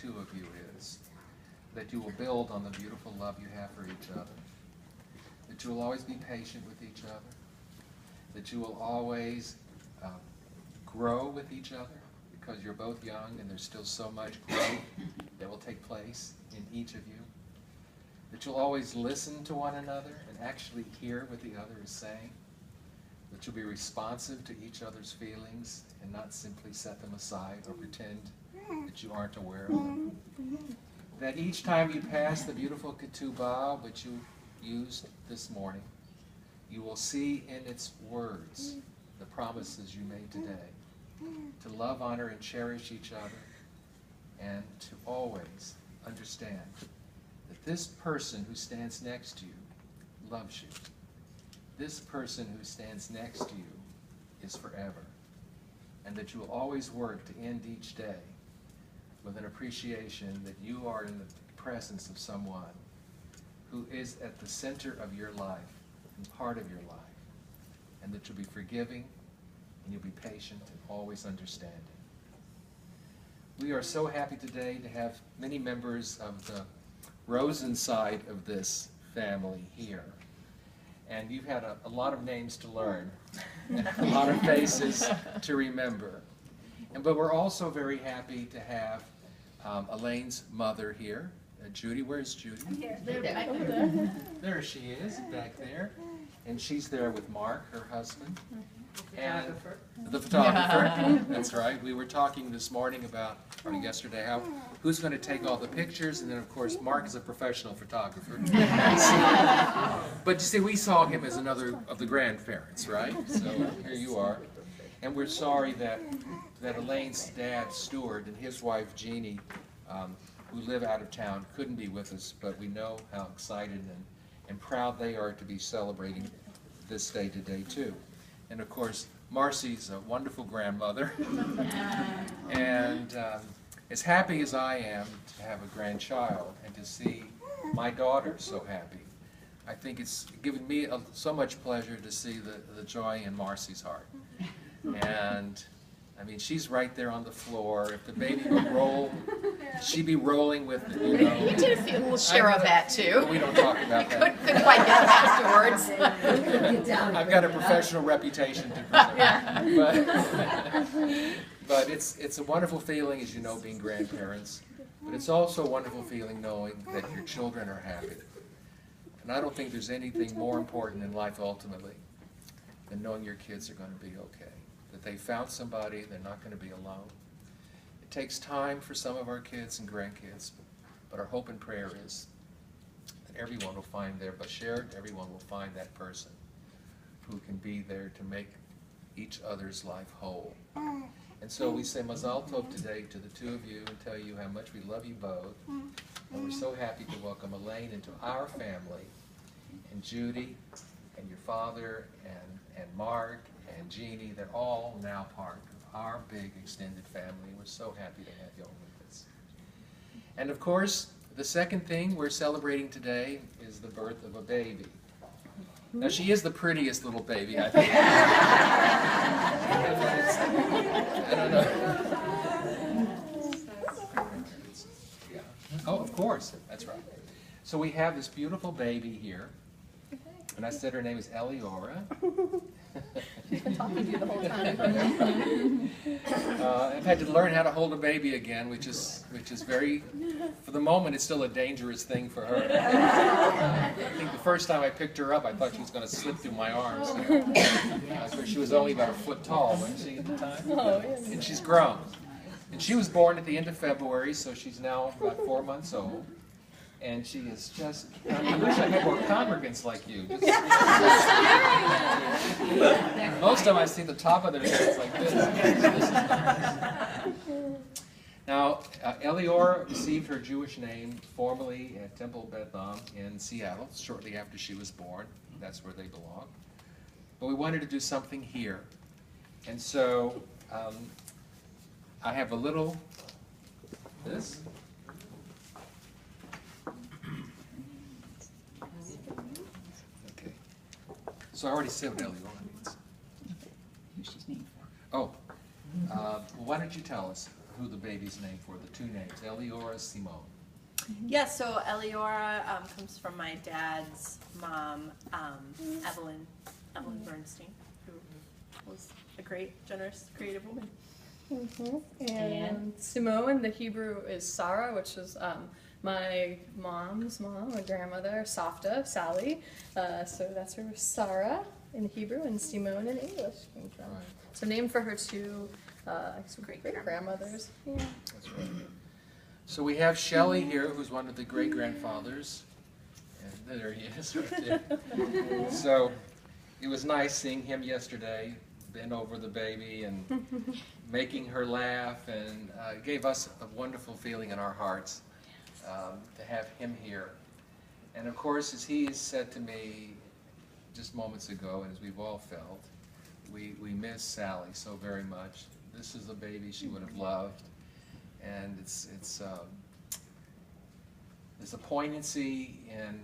two of you is that you will build on the beautiful love you have for each other, that you will always be patient with each other, that you will always grow with each other, because you're both young and there's still so much growth that will take place in each of you, that you'll always listen to one another and actually hear what the other is saying, that you'll be responsive to each other's feelings and not simply set them aside or pretend that you aren't aware of them. That each time you pass the beautiful ketubah which you used this morning, you will see in its words the promises you made today, to love, honor, and cherish each other, and to always understand that this person who stands next to you loves you. This person who stands next to you is forever, and that you will always work to end each day with an appreciation that you are in the presence of someone who is at the center of your life and part of your life, and that you'll be forgiving and you'll be patient and always understanding. We are so happy today to have many members of the Rosen side of this family here. And you've had a lot of names to learn and a lot of faces to remember. But we're also very happy to have Elaine's mother here. Judy, where's Judy? Here. There. There she is, back there. And she's there with Mark, her husband. And the photographer. That's right. We were talking this morning about, or yesterday, who's going to take all the pictures, and then of course Mark is a professional photographer. But you see, we saw him as another of the grandparents, right? So here you are. And we're sorry that Elaine's dad, Stuart, and his wife, Jeannie, who live out of town, couldn't be with us, but we know how excited and proud they are to be celebrating this day today, too. And of course, Marcy's a wonderful grandmother. And as happy as I am to have a grandchild and to see my daughter so happy, I think it's given me so much pleasure to see the joy in Marcy's heart. And I mean, she's right there on the floor. If the baby would roll, she'd be rolling with it, you know. We did a little share of that, too. We don't talk about that. Couldn't quite get it afterwards. I've got a professional reputation to present. Yeah. But it's a wonderful feeling, as you know, being grandparents. But it's also a wonderful feeling knowing that your children are happy. And I don't think there's anything more important in life ultimately than knowing your kids are going to be okay. That they found somebody, they're not going to be alone. It takes time for some of our kids and grandkids, but our hope and prayer is that everyone will find their Bashir, everyone will find that person who can be there to make each other's life whole. And so we say Mazal Tov today to the two of you and tell you how much we love you both. And we're so happy to welcome Elaine into our family, and Judy, and your father, and Mark, and Jeannie. They're all now part of our big extended family. We're so happy to have you all with us. And of course, the second thing we're celebrating today is the birth of a baby. Now, she is the prettiest little baby, I think. I don't know. Yeah. Oh, of course. That's right. So we have this beautiful baby here. And I said her name is Eliora. She's been talking to you the whole time. I've had to learn how to hold a baby again, which is very, for the moment, it's still a dangerous thing for her. I think the first time I picked her up, I thought she was going to slip through my arms. She was only about a foot tall, wasn't she, at the time? And she's grown. And she was born at the end of February, so she's now about 4 months old. And she is just, I wish I had more congregants like you. Most of them I see the top of their heads like this. This is nice. Now, Eliora received her Jewish name formally at Temple Beth Am in Seattle, shortly after she was born. That's where they belong. But we wanted to do something here. And so I have a little, this. So I already said what Eliora means. Who she's named for. Oh, well, why don't you tell us who the baby's named for, the two names, Eliora, Simone. Yeah, so Eliora comes from my dad's mom, Evelyn Bernstein, who was a great, generous, creative woman. And Simone, the Hebrew is Sarah, which is my mom's mom, my grandmother, Safta, Sally. So that's her Sarah in Hebrew, and Simone in English came from. Right. So named for her two great-grandmothers. Yeah. That's right. So we have Shelley here, who's one of the great-grandfathers. And there he is right there. So it was nice seeing him yesterday, bend over the baby and making her laugh, and it gave us a wonderful feeling in our hearts to have him here. And of course, as he said to me just moments ago, and as we've all felt, we miss Sally so very much. This is a baby she would have loved, and there's a poignancy in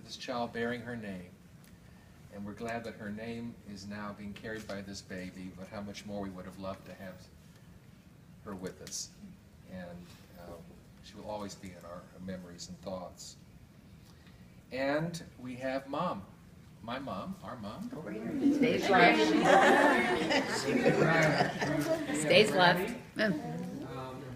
this child bearing her name, and we're glad that her name is now being carried by this baby, but how much more we would have loved to have her with us, and she will always be in our memories and thoughts. And we have Mom. My mom, our mom. Stage left. Stage left. And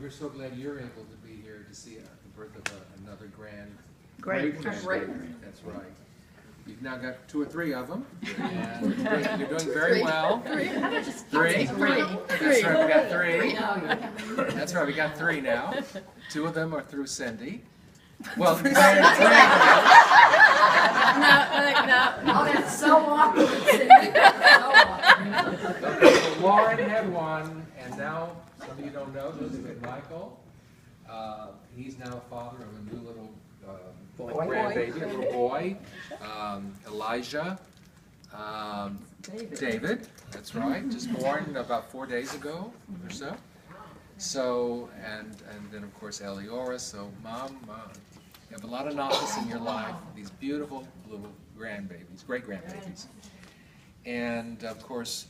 we're so glad you're able to be here to see the birth of another great grandbaby. That's right. You've now got 2 or 3 of them, and you're doing very well. 3? That's right, we got 3. That's right, we got 3 now. 2 of them are through Cindy. Well, No. Oh, that's so awkward. Lauren had 1, and now, some of you don't know, Elizabeth Michael. He's now a father of a new little grandbaby, a little boy. Elijah. David, that's right, just born about 4 days ago or so. So, and then of course Eliora. So Mom, you have a lot of novice in your life, these beautiful little grandbabies, great-grandbabies. And of course,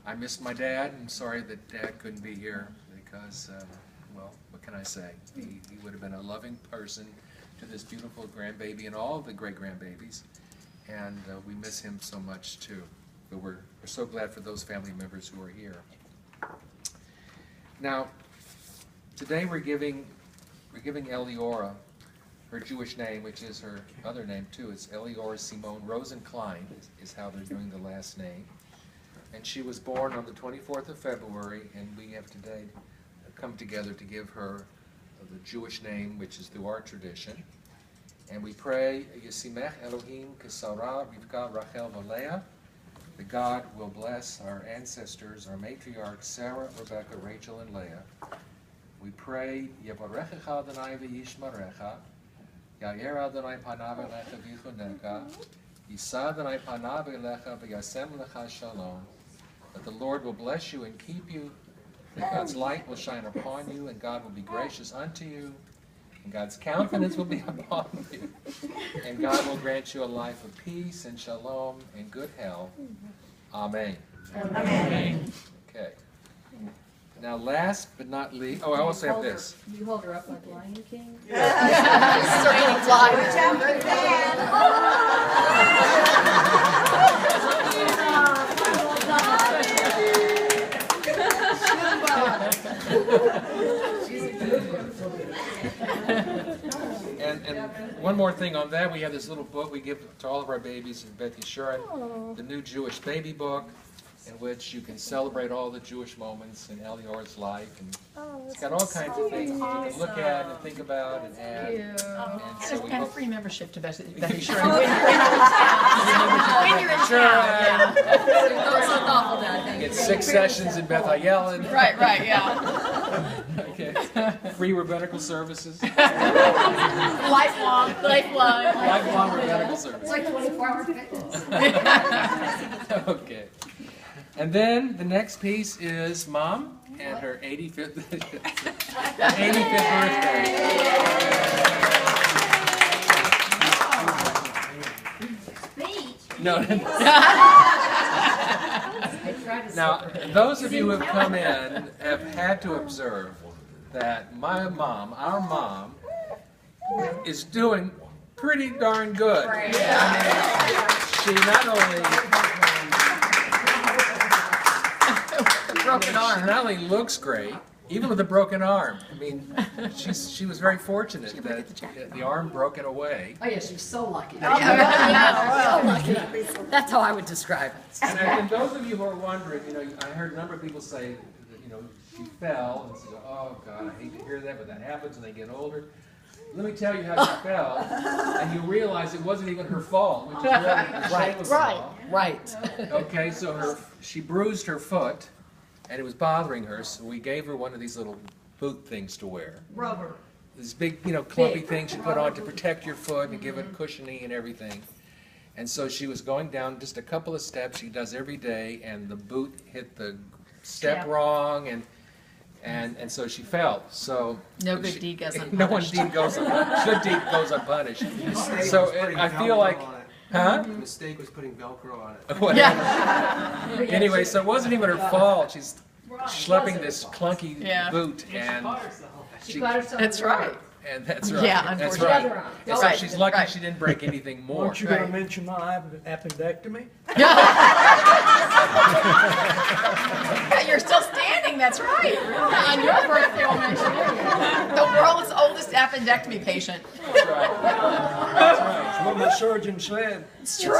I miss my dad. I'm sorry that Dad couldn't be here because, well, what can I say? He would have been a loving person to this beautiful grandbaby and all of the great-grandbabies. And we miss him so much too. But we're so glad for those family members who are here. Now, today we're giving Eliora her Jewish name, which is her other name too. It's Eliora Simone Rosenklein is how they're doing the last name. And she was born on the 24th of February, and we have today come together to give her the Jewish name, which is through our tradition. And we pray, Yisimech Elohim Kesara Rivka Rachel Valea. that God will bless our ancestors, our matriarchs, Sarah, Rebecca, Rachel, and Leah. We pray, Yevarechecha Adonai v'yishmarecha, Yair Adonai panav elecha v'yichuneka, Yisa Adonai panav elecha v'yasem lecha shalom, that the Lord will bless you and keep you, that God's light will shine upon you, and God will be gracious unto you, and God's countenance will be upon you, and God will grant you a life of peace and shalom and good health. Amen. Amen. Okay. Now, last but not least, oh, I also have this. You hold her up like Lion King? Circle of life. And one more thing on that, we have this little book we give to all of our babies in Beth Yeshurun, the new Jewish baby book, in which you can celebrate all the Jewish moments in Elior's life. And it's got all kinds of things you can look at and think about and add. And so we And hope free membership to Beth Yeshurun. When you're in town, So thoughtful, Dad. Thank you. get 6 sessions in Beth Ayelen. Right, yeah. Okay. Free rabbinical services. Lifelong. Lifelong rabbinical It's services. like 24-hour fitness. Okay. And then the next piece is Mom and her 85th, 85th birthday. Speech. No. I tried to Now, those of you who have come in have had to observe that my mom, our mom, is doing pretty darn good. I mean, she not only Broken arm. She not only looks great, even with a broken arm. I mean, she was very fortunate that the arm broken away. Oh, yeah, she's so lucky. Oh, yeah. So lucky. That's how I would describe it. And those of you who are wondering, I heard a number of people say that, she fell, and say, oh God, I hate to hear that, but that happens when they get older. Let me tell you how she fell, and you realize it wasn't even her fault, which is really the shame of it all. Right. Okay, so she bruised her foot, and it was bothering her, so we gave her one of these little boot things to wear. Rubber. These big, clumpy things you put on to protect your foot and give it cushioning and everything. And so she was going down just a couple of steps she does every day, and the boot hit the step wrong, and so she fell. So No good deed goes unpunished. no one good deed goes unpunished. So I feel like, huh? The mistake was putting Velcro on it. Whatever. Anyway, so it wasn't even her fault. She's schlepping this clunky boot, and She got herself. That's right. and that's right. Yeah, that's unfortunately. right. And so Right. she's lucky Right. she didn't break anything more. Weren't you going to mention my appendectomy? Yeah, you're still standing, that's right. On your birthday, we'll mention it. The world's oldest appendectomy patient. That's right. That's right. That's what my surgeon said. It's true.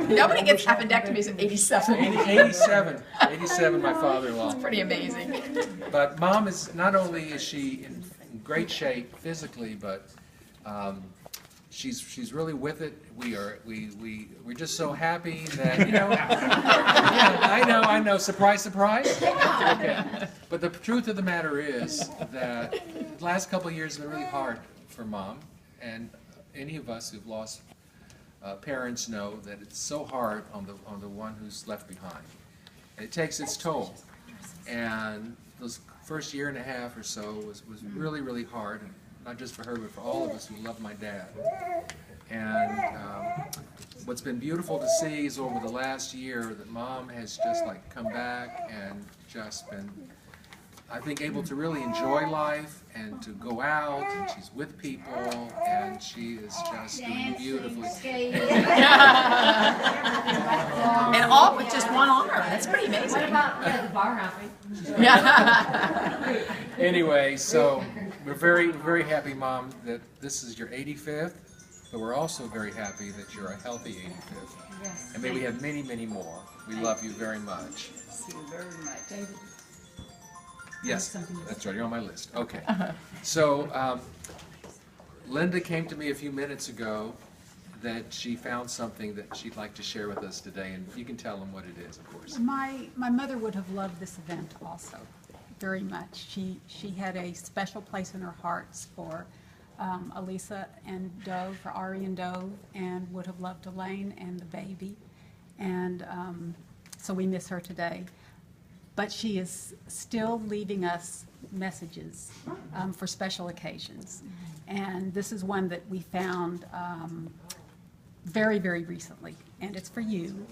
Nobody gets appendectomies at 87. 87, my father-in-law. Pretty amazing. But Mom is, not only is she in great shape physically, but she's really with it. We're just so happy that, yeah, I know, surprise, surprise. Okay. But the truth of the matter is that the last couple of years have been really hard for Mom, and any of us who've lost parents know that it's so hard on the one who's left behind. It takes its toll, and those first year and a half or so was really, really hard, and not just for her, but for all of us who love my dad. And what's been beautiful to see is over the last year that Mom has just come back and just been, I think, able to really enjoy life and to go out, and she's with people, and she is just doing beautifully. And all with just one arm. That's pretty amazing. What about the bar hopping? Yeah. Anyway, so we're very, very happy, Mom, that this is your 85th, but we're also very happy that you're a healthy 85th. Yes. And may we have many, many more. We love you very much. Thank you very much. David. Yes, that's right, you're on my list. Okay. So Linda came to me a few minutes ago that she found something that she'd like to share with us today, and you can tell them what it is, of course. My mother would have loved this event also, very much. She had a special place in her hearts for Elisa and Dove, for Ari and Dove, and would have loved Elaine and the baby. And so we miss her today. But she is still leaving us messages for special occasions. And this is one that we found very, very recently, and it's for you.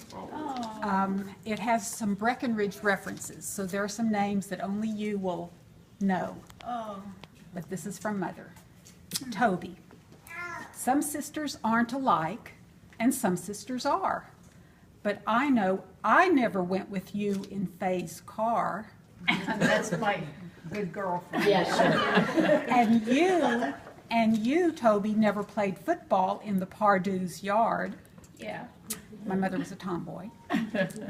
It has some Breckenridge references, so there are some names that only you will know. But this is from Mother. Toby. Some sisters aren't alike, and some sisters are. But I know I never went with you in Faye's car. That's my good girlfriend. Yes, and you, Toby, never played football in the Pardew's yard. Yeah. My mother was a tomboy,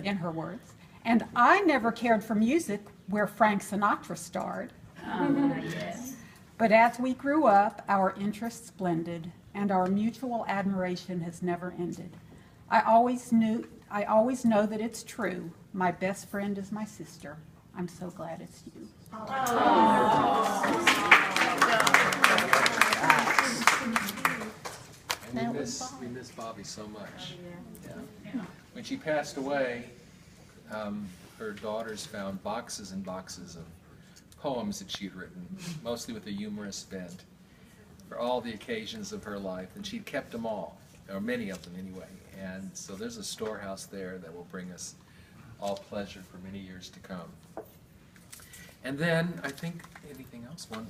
in her words. And I never cared for music where Frank Sinatra starred. Yes. But as we grew up, our interests blended, and our mutual admiration has never ended. I always know that it's true. My best friend is my sister. I'm so glad it's you. And we miss Bobby so much. Yeah. When she passed away, her daughters found boxes and boxes of poems that she'd written, mostly with a humorous bent, for all the occasions of her life, and she'd kept them all, or many of them anyway. And so there's a storehouse there that will bring us all pleasure for many years to come. And then, I think, anything else? One,